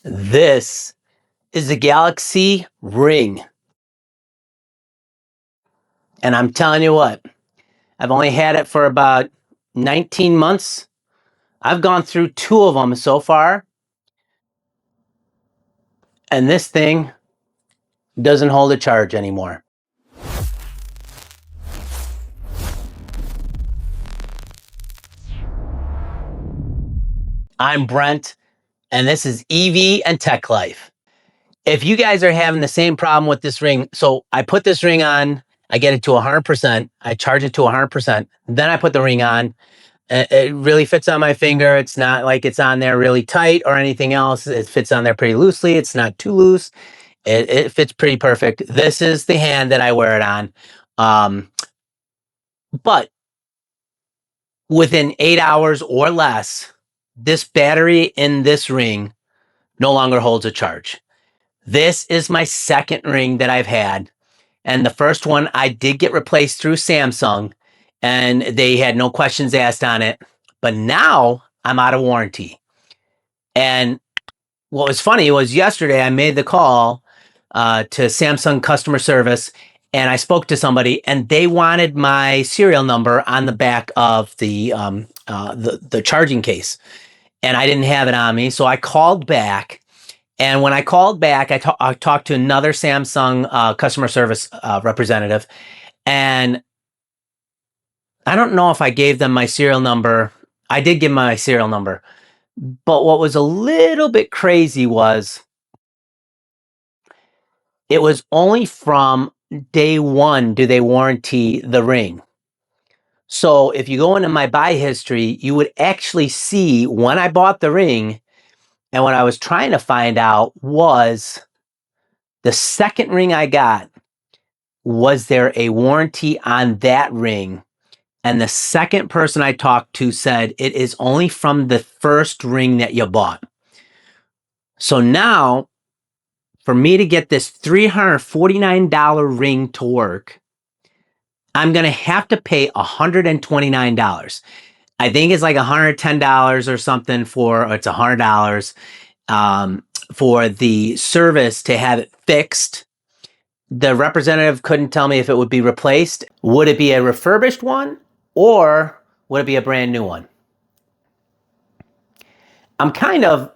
This is the Galaxy Ring. And I'm telling you what, I've only had it for about 19 months. I've gone through 2 of them so far. And this thing doesn't hold a charge anymore. I'm Brent, and this is EV and Tech Life. If you guys are having the same problem with this ring, so I put this ring on, I get it to 100%, I charge it to 100%, then I put the ring on. It really fits on my finger. It's not like it's on there really tight or anything else. It fits on there pretty loosely. It's not too loose. It fits pretty perfect. This is the hand that I wear it on. But within 8 hours or less, this battery in this ring no longer holds a charge. This is my second ring that I've had. And the first one I did get replaced through Samsung, and they had no questions asked on it. But now I'm out of warranty. And what was funny was yesterday I made the call to Samsung customer service, and I spoke to somebody, and they wanted my serial number on the back of the charging case, and I didn't have it on me, so I called back. And when I called back, I talked to another Samsung customer service representative, and I don't know if I gave them my serial number. I did give my serial number, but what was a little bit crazy was it was only from day one do they warranty the ring. So if you go into my buy history, you would actually see when I bought the ring, and what I was trying to find out was the second ring I got, was there a warranty on that ring? And the second person I talked to said it is only from the first ring that you bought. So now, for me to get this $349 ring to work, I'm going to have to pay $129. I think it's like $110 or something or it's $100 for the service to have it fixed. The representative couldn't tell me if it would be replaced. Would it be a refurbished one, or would it be a brand new one? I'm kind of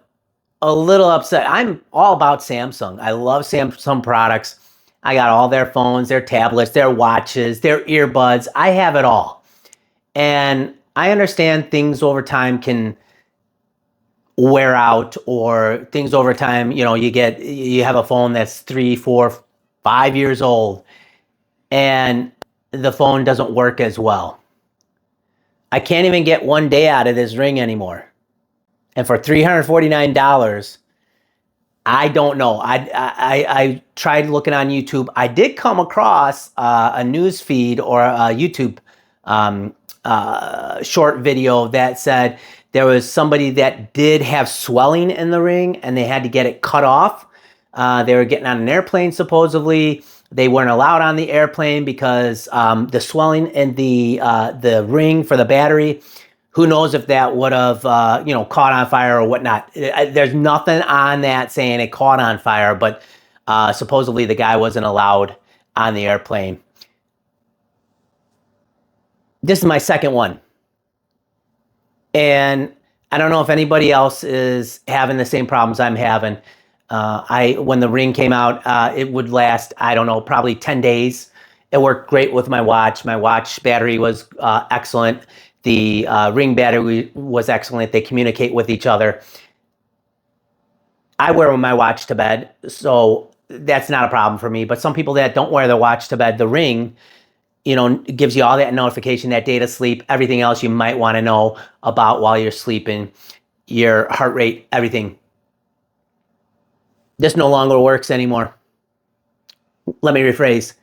a little upset. I'm all about Samsung. I love Samsung products. I got all their phones, their tablets, their watches, their earbuds. I have it all. And I understand things over time can wear out, or things over time, you have a phone that's 3, 4, 5 years old and the phone doesn't work as well. I can't even get 1 day out of this ring anymore. And for $349, I don't know. I tried looking on YouTube. I did come across a news feed or a YouTube short video that said there was somebody that did have swelling in the ring and they had to get it cut off. They were getting on an airplane, supposedly. They weren't allowed on the airplane because the swelling in the ring for the battery, who knows if that would have, caught on fire or whatnot. There's nothing on that saying it caught on fire, but supposedly the guy wasn't allowed on the airplane. This is my second one. And I don't know if anybody else is having the same problems I'm having. When the ring came out, it would last, I don't know, probably 10 days. It worked great with my watch. My watch battery was excellent. The ring battery was excellent. They communicate with each other. I wear my watch to bed, so that's not a problem for me. But some people that don't wear their watch to bed, the ring, gives you all that notification, that data sleep, everything else you might want to know about while you're sleeping, your heart rate, everything. This no longer works anymore. Let me rephrase.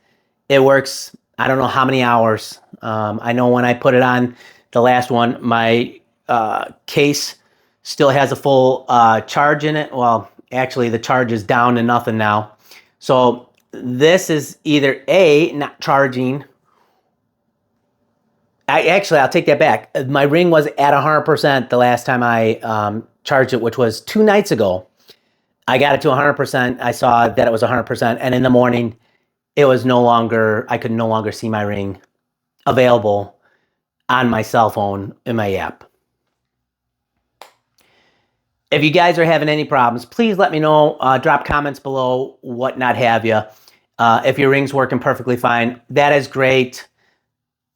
It works, I don't know how many hours. I know when I put it on the last one, my case still has a full charge in it. Well, actually, the charge is down to nothing now. So this is either A, not charging. I'll take that back. My ring was at 100% the last time I charged it, which was 2 nights ago. I got it to 100%. I saw that it was 100%. And in the morning, it was no longer, I could no longer see my ring available on my cell phone in my app. If you guys are having any problems, please let me know. Drop comments below, what not have you. If your ring's working perfectly fine, that is great.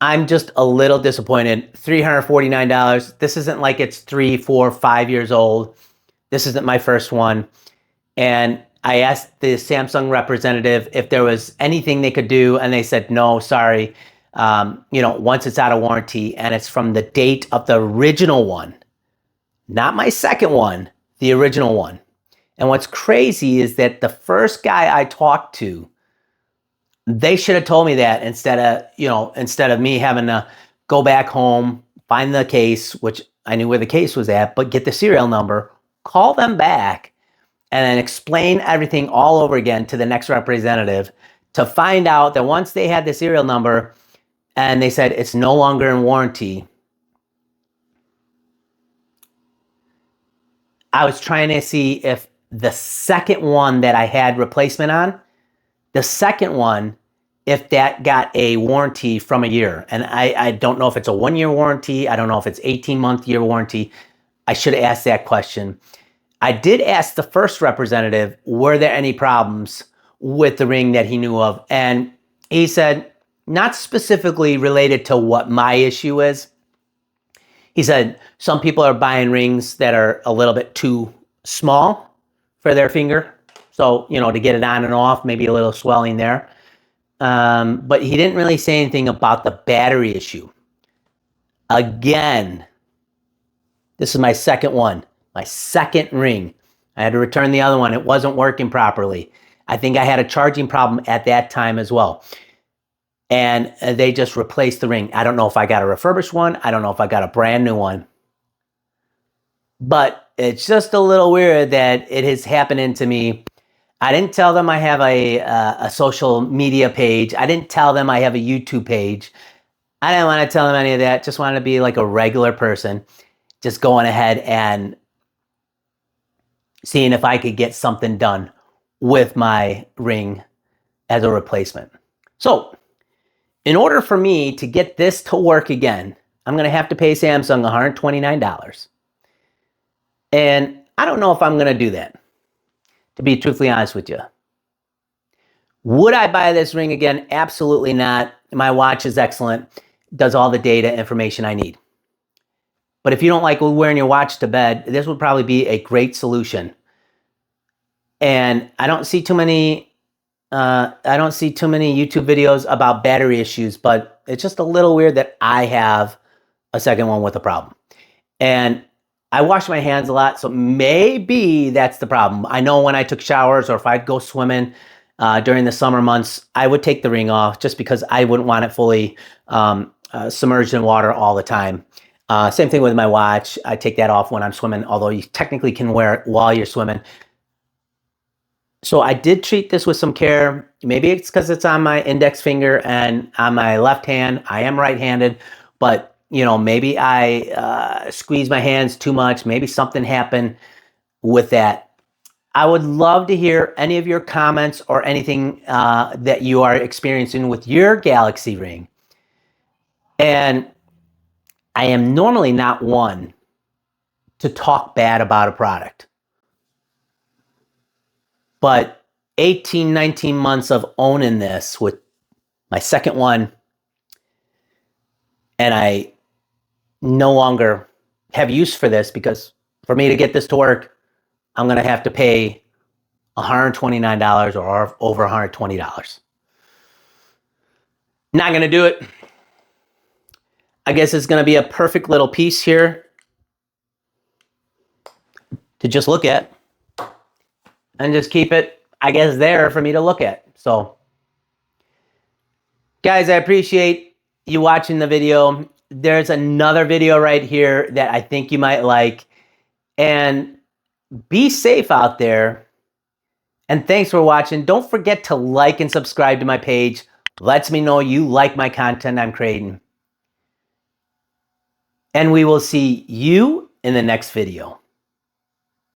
I'm just a little disappointed. $349. This isn't like it's 3, 4, 5 years old. This isn't my first one. And I asked the Samsung representative if there was anything they could do, and they said, no, sorry. Once it's out of warranty, and it's from the date of the original one, not my second one, the original one. And what's crazy is that the first guy I talked to, they should have told me that instead of me having to go back home, find the case, which I knew where the case was at, but get the serial number, call them back, and then explain everything all over again to the next representative to find out that once they had the serial number and they said it's no longer in warranty. I was trying to see if the second one that I had replacement on, the second one, if that got a warranty from a year. And I don't know if it's a 1-year warranty. I don't know if it's 18-month year warranty. I should have asked that question. I did ask the first representative, were there any problems with the ring that he knew of? And he said, not specifically related to what my issue is. He said, some people are buying rings that are a little bit too small for their finger. So, to get it on and off, maybe a little swelling there. But he didn't really say anything about the battery issue. Again, this is my second one, my second ring. I had to return the other one. It wasn't working properly. I think I had a charging problem at that time as well. And they just replaced the ring. I don't know if I got a refurbished one. I don't know if I got a brand new one. But it's just a little weird that it is happening to me. I didn't tell them I have a social media page. I didn't tell them I have a YouTube page. I didn't want to tell them any of that. Just wanted to be like a regular person. Just going ahead and seeing if I could get something done with my ring as a replacement. So, in order for me to get this to work again, I'm going to have to pay Samsung $129. And I don't know if I'm going to do that, to be truthfully honest with you. Would I buy this ring again? Absolutely not. My watch is excellent. Does all the data information I need. But if you don't like wearing your watch to bed, this would probably be a great solution. And I don't see too many YouTube videos about battery issues, but it's just a little weird that I have a second one with a problem. And I wash my hands a lot, so maybe that's the problem. I know when I took showers or if I'd go swimming during the summer months, I would take the ring off just because I wouldn't want it fully submerged in water all the time. Same thing with my watch. I take that off when I'm swimming, although you technically can wear it while you're swimming. So I did treat this with some care. Maybe it's because it's on my index finger and on my left hand. I am right-handed, but maybe I squeeze my hands too much. Maybe something happened with that. I would love to hear any of your comments or anything that you are experiencing with your Galaxy ring. And I am normally not one to talk bad about a product. But 18, 19 months of owning this with my second one, and I no longer have use for this because for me to get this to work, I'm going to have to pay $129 or over $120. Not going to do it. I guess it's going to be a perfect little piece here to just look at. And just keep it, I guess, there for me to look at. So, guys, I appreciate you watching the video. There's another video right here that I think you might like. And be safe out there. And thanks for watching. Don't forget to like and subscribe to my page. Lets me know you like my content I'm creating. And we will see you in the next video.